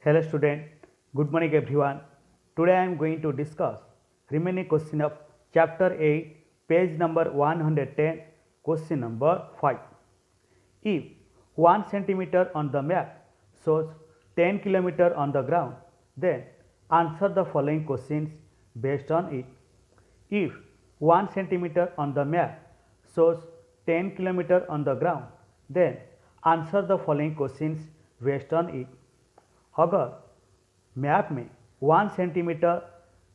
Hello student, good morning everyone. Today I am going to discuss remaining question of chapter 8, page number 110, question number 5. If 1 centimeter on the map shows 10 kilometer on the ground, then answer the following questions based on it. If 1 centimeter on the map shows 10 kilometer on the ground, then answer the following questions based on it. अगर map में 1 centimetre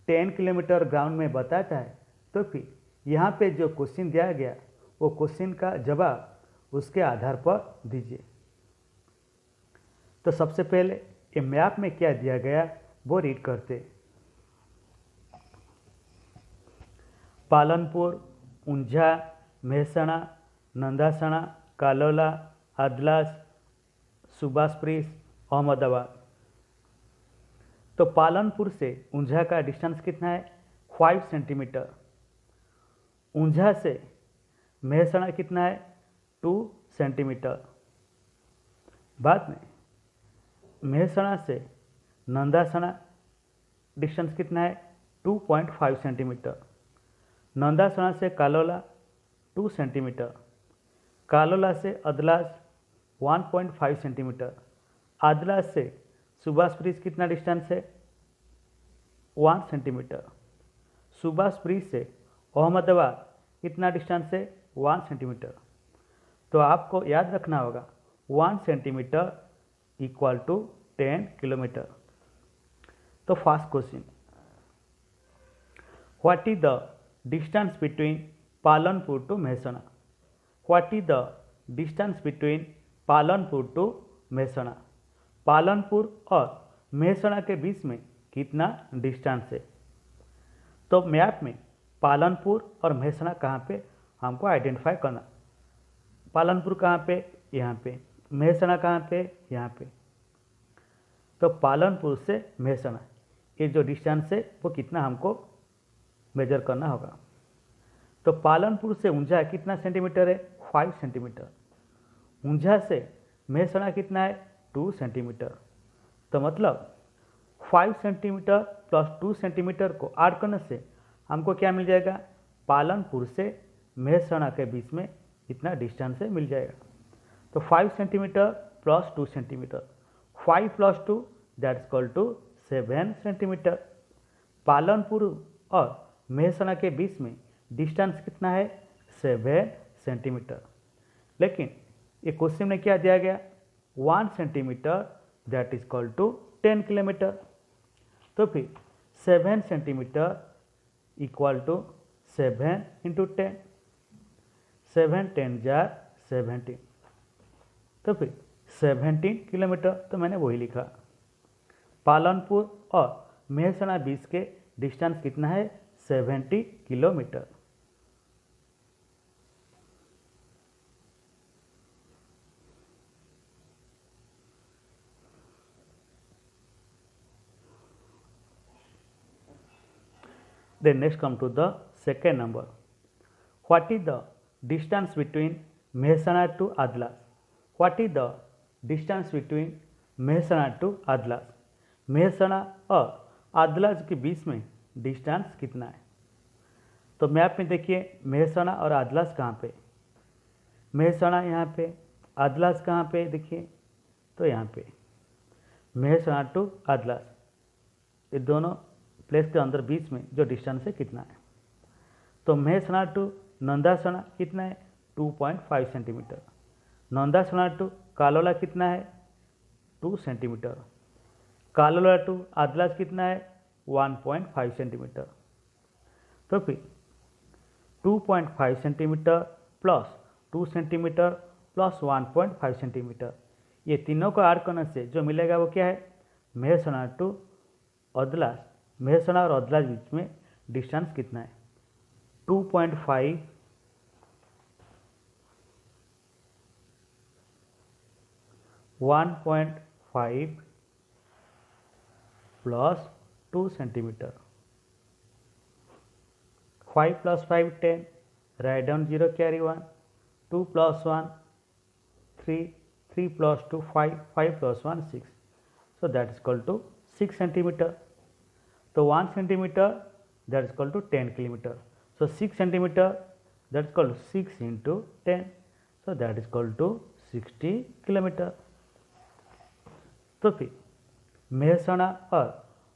10 kilometre ground में बताता है तो फिर यहाँ पे जो क्वेश्चन दिया गया वो क्वेश्चन का जवाब उसके आधार पर दीजिए। तो सबसे पहले ये मैप में क्या दिया गया वो रीड करते। पालनपुर, ऊंझा, मेहसाणा, नंदासणा, कालोला, अदलाज, सुभाषप्रीस, अहमदाबाद। तो पालनपुर से ऊंझा का डिस्टेंस कितना है 5 सेंटीमीटर। ऊंझा से मेहसाणा कितना है 2 सेंटीमीटर। बाद में मेहसाणा से नंदासणा डिस्टेंस कितना है 2.5 सेंटीमीटर। नंदासणा से कालोला 2 सेंटीमीटर। कालोला से अदलाज 1.5 सेंटीमीटर। अदलाज से सुभाषप्रीस कितना डिस्टेंस है 1 सेंटीमीटर। सुभाषप्रीस से अहमदाबाद कितना डिस्टेंस है 1 सेंटीमीटर। तो आपको याद रखना होगा 1 सेंटीमीटर इक्वल टू 10 किलोमीटर। तो first question, what is the distance between Palanpur to Mehsana. What is the distance between Palanpur to Mehsana. Palanpur और मेहसाणा के बीच में कितना डिस्टेंस है। तो मैप में पालनपुर और मेहसाणा कहाँ पे हमको आइडेंटिफाई करना। पालनपुर कहाँ पे यहाँ पे, मेहसाणा कहाँ पे यहाँ पे। तो पालनपुर से मेहसाणा ये जो डिस्टेंस है वो कितना हमको मेजर करना होगा। तो पालनपुर से ऊंझा कितना सेंटीमीटर है 5 सेंटीमीटर। ऊंझा से मेहसाणा कितना है 2 सेंटीमीटर। तो मतलब 5 सेंटीमीटर प्लस 2 सेंटीमीटर को ऐड करने से हमको क्या मिल जाएगा, पालनपुर से मेहसाणा के बीच में इतना डिस्टेंस है मिल जाएगा। तो 5 centimetre plus 2 centimetre, 5 plus 2 that is equal to 7 centimetre. Palanpur और मेहसाणा के बीच में डिस्टेंस कितना है 7 सेंटीमीटर। लेकिन ये क्वेश्चन में क्या दिया गया 1 centimetre that is equal to 10 kilometre. तो फिर 7 सेंटीमीटर इक्वल टू 7 इंटू 10, 7 10 जार 17। तो फिर 17 किलोमीटर। तो मैंने वही लिखा। पालनपुर और मेहसाणा बीच के डिस्टेंस कितना है 70 kilometre. Then next come to the second number. What is the distance between Mehsana to Adlas? What is the distance between Mehsana to Adlas? Mehsana और अदलाज के बीच में डिस्टेंस कितना है। तो मैप में देखिए मेहसाणा और अदलाज कहाँ पे, मेहसाणा यहाँ पे, अदलाज कहाँ पे देखिए तो यहाँ पे। मेहसाणा टू अदलाज ये दोनों प्लेस के अंदर बीच में जो डिस्टेंस है कितना है। तो मेहसाणा टू नंदासणा कितना है 2.5 सेंटीमीटर। नंदासणा टू कालोला कितना है 2 सेंटीमीटर। कालोला टू अदलाज कितना है 1.5 सेंटीमीटर। तो फिर 2.5 centimetre plus 2 centimetre plus 1.5 centimetre ये तीनों को ऐड करने से जो मिलेगा वो क्या है मेहसाणा टू अदलाज। मेहसाणा और अदलाज बीच में डिस्टेंस कितना है 2.5 1.5 plus 2 centimetre. 5 plus 5 10, write down 0 carry 1, 2 plus 1 3, 3 plus 2 5, 5 plus 1 6। so that is equal to 6 centimeter. So 1 centimeter that is equal to 10 kilometer. So 6 centimeter that is equal to 6 into 10, so that is equal to 60 kilometre. तो फिर मेहसाणा और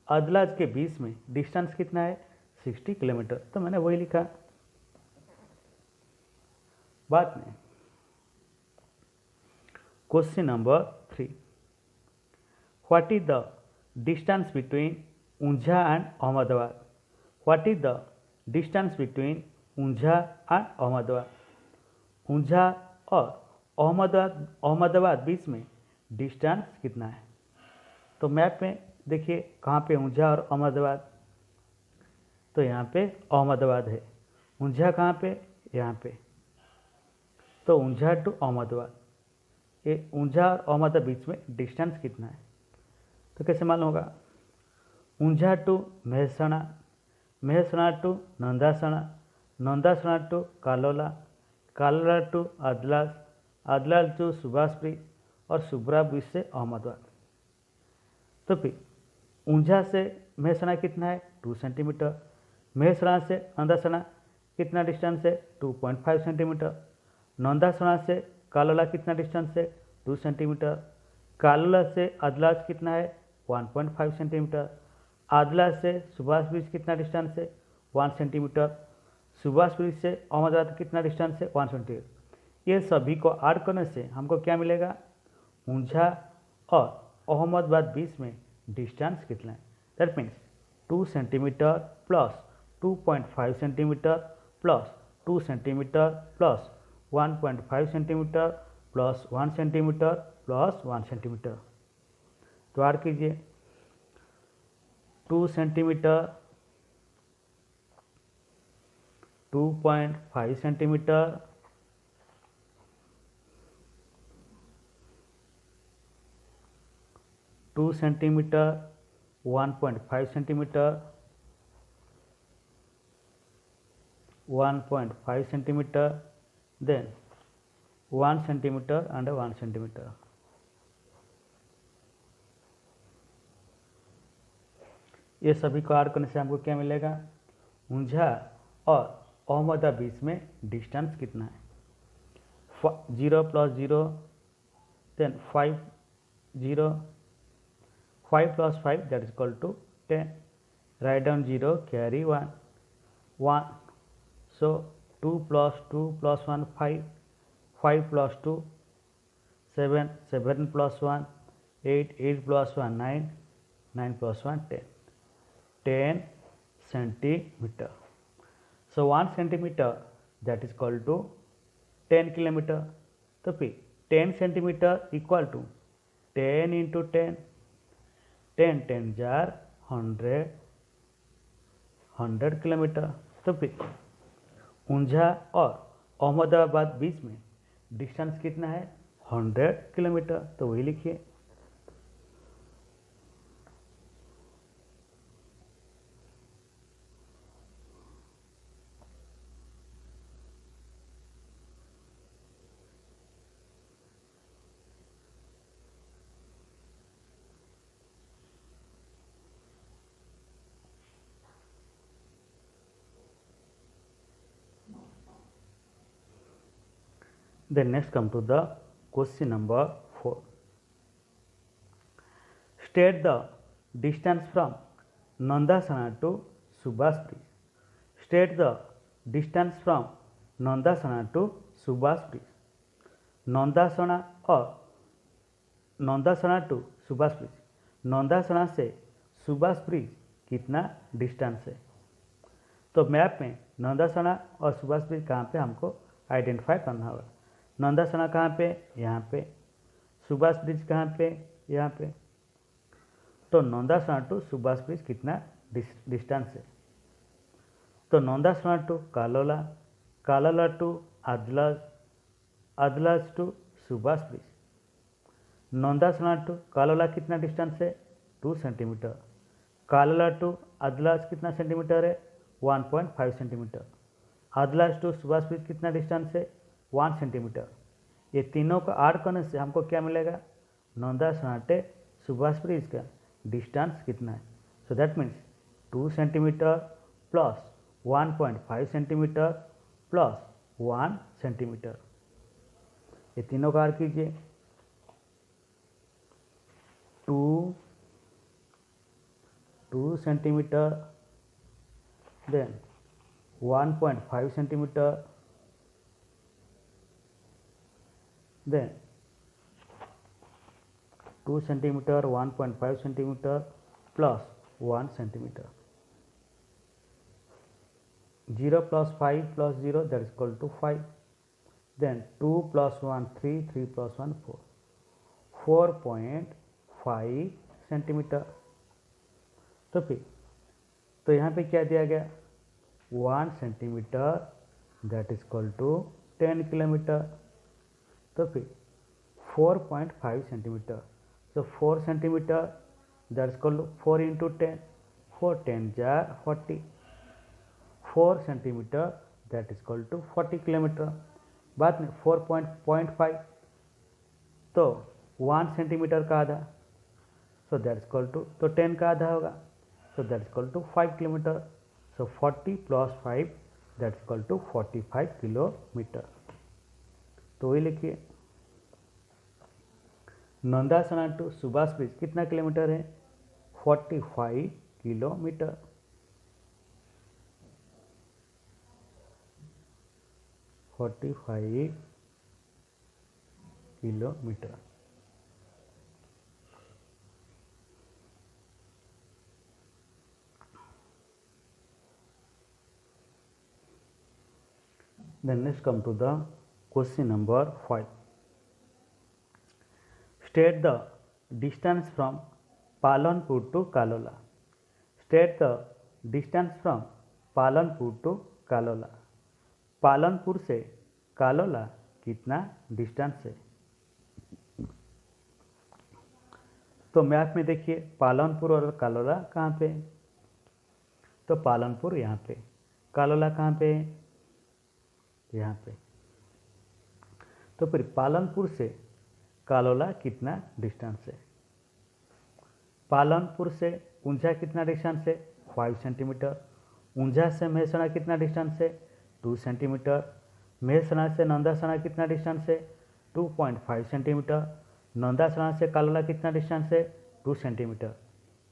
अदलाज के बीच में distance कितना है 60 kilometre, तो मैंने वही लिखा. बाद में question number 3, what is the distance between Unjha and Ahmedabad. What is the distance between Unjha and Ahmedabad. Unjha और अहमदाबाद बीच में डिस्टेंस कितना है. तो मैप में देखिए कहाँ पे ऊंझा और अहमदाबाद, तो यहाँ पे अहमदाबाद है. ऊंझा कहाँ पे, यहाँ पे. तो ऊंझा टू अहमदाबाद, ये ऊंझा और अहमदाबाद बीच में डिस्टेंस कितना है. तो कैसे मालूम होगा. Unjha to Mehsana, Mehsana to Nandasana, Nandasana to Kalola, Kalola to Adalaj, Adalaj to Subhash bridge और सुब्रा ब्रिज से अहमदाबाद. तो फिर ऊंझा से मेहसाणा कितना है 2 सेंटीमीटर. मेहसाणा से नंदासणा कितना डिस्टेंस है 2.5 सेंटीमीटर. नंदासणा से कालोला कितना डिस्टेंस है 2 सेंटीमीटर. कालोला से अदलाज कितना है 1.5 सेंटीमीटर. अदलाज से सुभाष ब्रिज कितना डिस्टेंस है 1 सेंटीमीटर. सुभाष ब्रिज से अहमदाबाद कितना डिस्टेंस है 1 सेंटीमीटर. ये सभी को ऐड करने से हमको क्या मिलेगा, ऊंझा और अहमदाबाद बीच में डिस्टेंस कितना है. That means 2 centimetre plus 2.5 centimetre plus 2 centimetre plus 1.5 centimetre plus 1 centimetre plus 1 centimetre. तो ऐड कीजिए 2 centimetre, 2.5 centimetre, 2 centimetre, 1.5 centimetre, 1.5 centimetre, then 1 centimetre and 1 centimetre. ये सभी को ऐड करने से हमको क्या मिलेगा, ऊंझा और अहमदाबाद बीच में डिस्टेंस कितना है. 0 + 0 then 5 0, 5 + 5 that is equal to 10. Write down 0, carry 1, 1. So 2 + 2 + 1 5, 5 + 2 7, 7 + 1 8, 8 + 1 9, 9 + 1 10, 10 centimeter. So 1 centimeter that is equal to 10 kilometer. तो फिर 10 सेंटीमीटर इक्वल टू 10 into 10, 10 10 जार 100, 100 किलोमीटर. तो फिर ऊंझा और अहमदाबाद बीच में डिस्टेंस कितना है 100 किलोमीटर. तो वही लिखिए. Then next come to the question number 4. State the distance from Nandasana to Subhas Bridge. State the distance from Nandasana to Subhas Bridge. नंदासना और नंदासना टू सुभाष ब्रिज, नंदासना से सुभाष ब्रिज कितना डिस्टेंस है. तो मैप में नंदासना और सुभाष ब्रिज कहाँ पे हमको आइडेंटिफाई करना होगा. नंदासना कहाँ पे, यहाँ पे. सुभाष ब्रिज कहाँ पे, यहाँ पे. तो नंदासना टू सुभाष ब्रिज कितना डिस्टेंस है. तो Nandasana to Kalola, Kalola to Adalaj, Adalaj to Subhash bridge. Nandasana to Kalola कितना डिस्टेंस है 2 सेंटीमीटर. कालोला टू अदलाज कितना सेंटीमीटर है 1.5 centimetre. Adalaj to Subhash bridge कितना डिस्टेंस है 1 सेंटीमीटर. ये तीनों को ऐड करने से हमको क्या मिलेगा, नंदासना टे सुभाष ब्रिज का डिस्टेंस कितना है? So that means 2 centimetre plus 1.5 centimetre plus 1 centimetre, ये तीनों का ऐड कीजिए। 2 centimetre, then 1.5 centimetre, then 2 centimetre 1.5 centimetre plus 1 centimetre. 0 plus 5 plus 0, that is equal to 5. Then 2 plus 1 3, 3 plus 1 4, 4.5 centimetre. तो फिर तो यहाँ पे क्या दिया गया? 1 centimetre, that is equal to 10 kilometre. तो फिर 4.5 centimetre, so 4 centimetre, that is equal to 4 into 10, 4 10 जा 40, 4 centimetre, that is equal to 40 kilometre. बाद में 4.5, तो 1 सेंटीमीटर का आधा, so that is equal to, तो 10 का आधा होगा, so that is equal to 5 kilometre. So 40 plus 5, that is equal to 45 kilometre. तो वही लिखिए, नंदासना टू सुभाष ब्रिज कितना किलोमीटर है? 45 kilometre. Kilometre. Then next come to the question number 5. State the distance from Palanpur to Kalola. State the distance from Palanpur to Kalola. Palanpur से कालोला कितना distance है? तो map में देखिए पालनपुर और कालोला कहाँ पे? तो पालनपुर यहाँ पे, कालोला कहाँ पे? यहाँ पे। तो फिर पालनपुर से कालोला कितना डिस्टेंस है? पालनपुर से ऊंझा कितना डिस्टेंस है? 5 सेंटीमीटर। ऊंझा से मेहसना कितना डिस्टेंस है? 2 सेंटीमीटर। मेहसना से नंदासना कितना डिस्टेंस है? 2.5 सेंटीमीटर। नंदासना से कालोला कितना डिस्टेंस है? 2 सेंटीमीटर।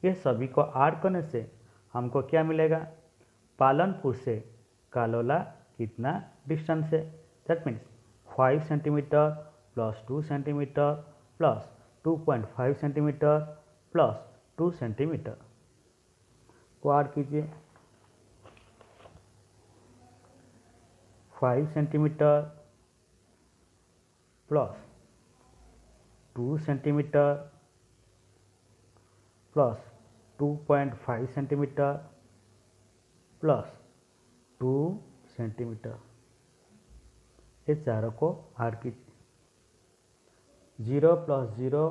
ये सभी को ऐड करने से हमको क्या मिलेगा? पालनपुर से कालोला कितना डिस्टेंस है? That means 5 centimetre plus 2 centimetre plus 2.5 centimetre plus 2 centimetre को ऐड कीजिए। 5 centimetre plus 2 centimetre plus 2.5 centimetre plus 2 centimetre, ये चारों को ऐड कीजिए। 0 plus 0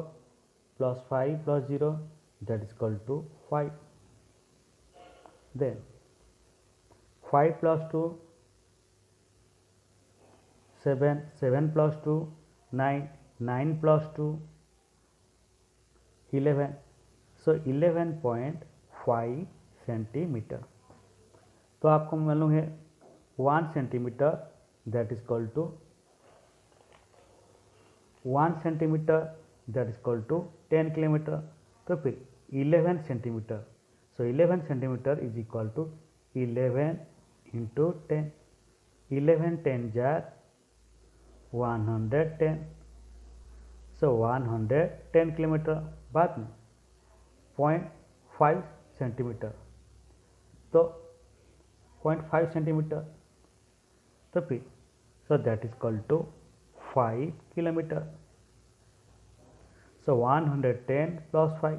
plus 5 plus 0, that is equal to 5। Then 5 plus 2 7, 7 plus 2 9, 9 plus 2 11, so 11.5 centimetre. तो आपको मालूम है 1 centimetre, that is equal to 1 centimetre, that is equal to 10 kilometre. तो फिर 11 centimetre, so 11 centimetre is equal to 11 into 10, 11 10 जार 110, so 110 kilometre. बाद में 0.5 centimetre, तो 0.5 सेंटीमीटर, तो फिर so that is equal to 5 kilometre. So 110 plus 5,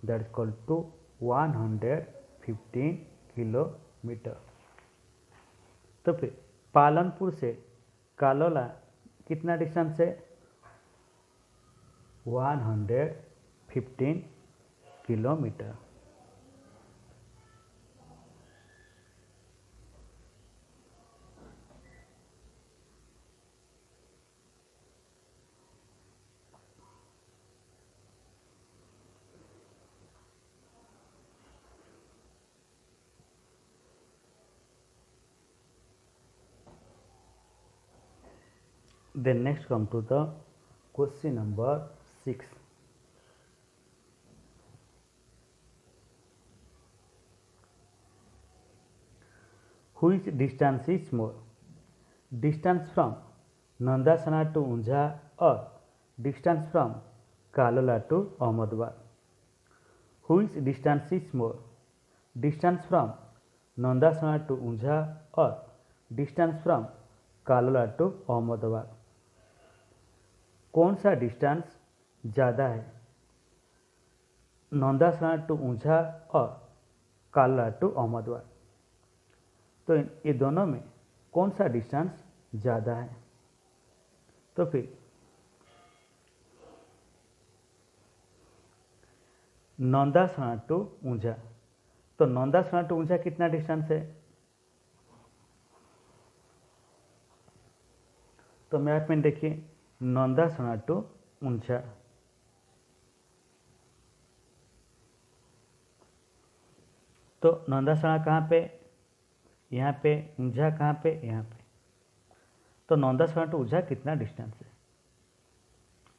that is equal to 115 kilometre. तो फिर पालनपुर से कालोला कितना डिस्टेंस है? 115 kilometre. Then next come to the question number 6. Which distance is more? Distance from Nandasana to Unjha or distance from Kalola to Ahmedabad? Which distance is more? Distance from Nandasana to Unjha or distance from Kalola to Ahmedabad? कौन सा distance ज़्यादा है, नंदासना to Unjha और कालोला to Ahmedabad? तो ये दोनों में कौन सा डिस्टेंस ज़्यादा है? तो फिर नंदासना टू ऊंझा, तो नंदासना टू ऊंझा कितना डिस्टेंस है? तो मैप में देखिए नंदासना टू ऊंझा, तो नंदासना कहाँ पे? यहाँ पे। ऊंझा कहाँ पे? यहाँ पे। तो नंदासना टू ऊंझा कितना डिस्टेंस है?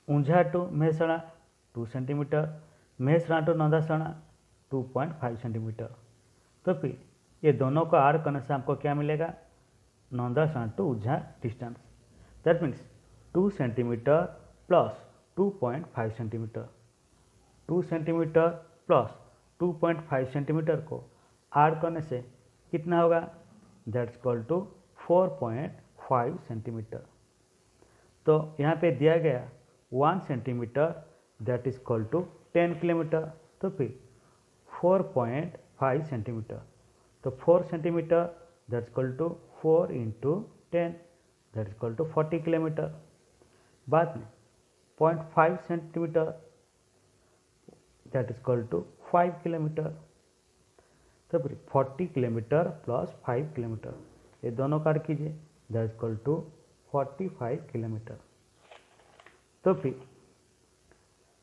Unjha to Mehsana 2 centimetre, Mehsana to Nandasana 2.5 centimetre. तो फिर ये दोनों का आर करने से आपको क्या मिलेगा? Nandasana to Unjha distance, that means 2 centimetre plus 2.5 centimetre. 2 centimetre plus 2.5 centimetre को आर करने से कितना होगा? That's equal to 4.5 centimetre. तो यहाँ पे दिया गया 1 centimetre that is equal to 10 kilometre. तो फिर 4.5 सेंटीमीटर, तो 4 centimetre that's equal to 4 into 10 that is equal to 40 kilometre. बाद में 0.5 centimetre that is equal to 5 kilometre. तो फिर 40 किलोमीटर प्लस 5 किलोमीटर, ये दोनों काट कीजिए, that is equal to 45 kilometre. तो फिर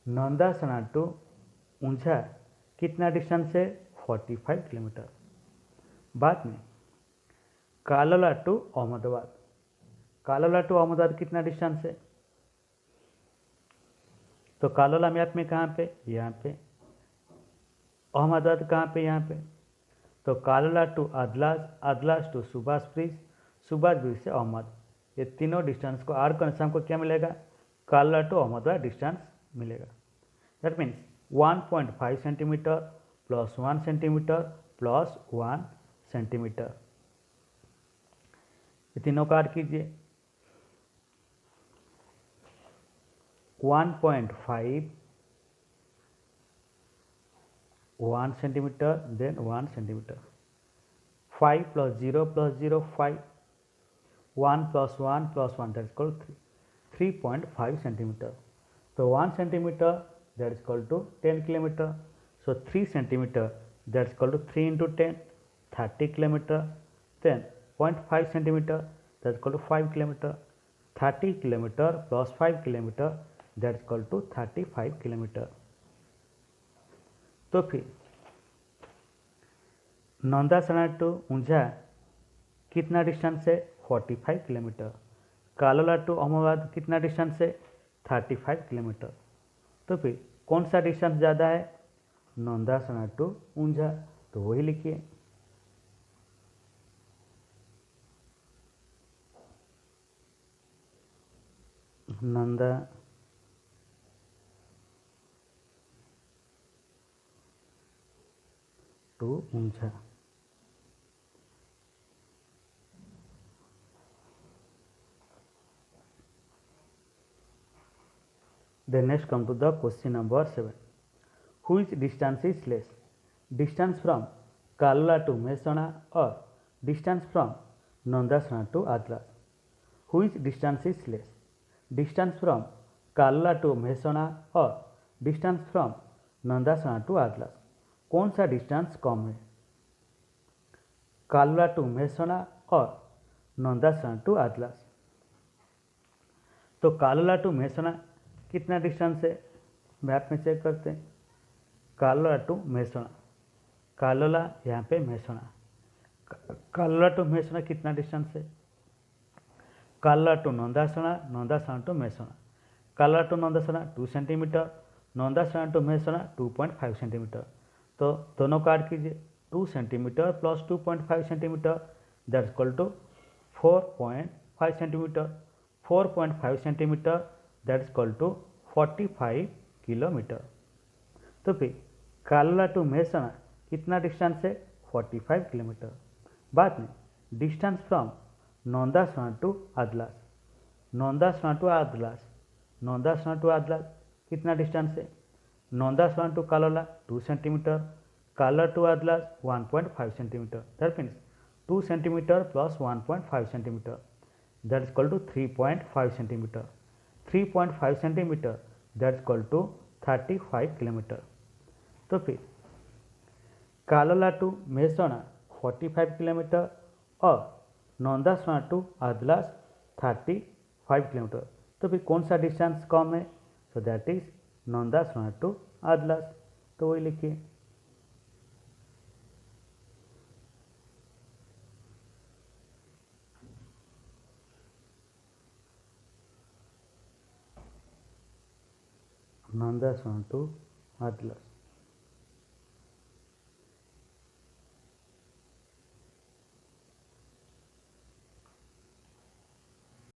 नंदासना टू ऊंझा कितना डिस्टेंस है? 45 किलोमीटर। बाद में कालोला टू अहमदाबाद, कालोला टू अहमदाबाद कितना डिस्टेंस है? तो कालोला मैप में कहाँ पे? यहाँ पे। अहमदाबाद कहाँ पे? यहाँ पे। तो Kalola to Adalaj, Adalaj to Subhash bridge, Subhash bridge से अहमद, ये तीनों डिस्टेंस को आर करने से हमको क्या मिलेगा? कालोला टू अहमदाबाद डिस्टेंस मिलेगा। That means 1.5 centimetre plus 1 centimetre plus 1 centimetre, ये तीनों का आर कीजिए। 1.5 1 centimetre then 1 centimetre, 5 plus 0 plus 0 5, 1 plus 1 plus 1 that is equal 3.5 centimetre. तो 1 centimetre that is equal to 10 kilometre, so 3 centimetre that is equal to 3 into 10 30 kilometre, then 0.5 centimetre that is equal to 5 kilometre, 30 kilometre plus 5 kilometre that is equal to 35 kilometre. तो फिर नंदासना to Unjha कितना distance है? 45 kilometre. कालोला to Ahmedabad कितना distance है? 35 kilometre. तो फिर कौन सा डिस्टेंस ज़्यादा है? नंदासना टू ऊंझा, तो वही लिखिए। Nanda to Unjha. Then next come to the question number 7. Which distance is less? Distance from Kalola to Mehsana or distance from Nandasana to Adlas? Which distance is less? Distance from Kalola to Mehsana or distance from Nandasana to Adlas? कौन सा distance कम है? कालोला to Mehsana और नंदासना to Adalaj? तो Kalola to Mehsana कितना distance है? Map में check करते हैं। कालोला टू मेहसना, कालोला यहाँ पे मेहसना, कालोला टू मेहसना कितना डिस्टेंस है? काला टू नंदासणा, नंदासणा टू मेहसणा। काला to Nandasana 2 centimetre, Nandasana to Mehsana 2.5 centimetre. तो दोनों को ऐड कीजिए, 2 centimetre plus 2.5 centimetre that equal to 4.5 centimetre. 4.5 centimetre that equal to 45 kilometre. तो फिर काला टू मेहसणा कितना डिस्टेंस है? 45 किलोमीटर। बाद में distance from Nandasana to Adalaj, Nandasana to Adalaj, Nandasana to Adalaj कितना डिस्टेंस है? नंदासणा टू कालोला 2 सेंटीमीटर, काला to Adalaj 1.5 centimetre. That means 2 centimetre plus 1.5 centimetre that is equal to 3.5 centimetre. 3.5 centimetre that is equal to 35 kilometre. तो फिर कालोला टू मेहसणा 45 किलोमीटर और नंदासणा टू आदलास 35 किलोमीटर। तो फिर कौन सा डिस्टेंस कम है? So that is Nandasana to Adalaj. तो वही लिखिए। नंदासणा टू आदलास।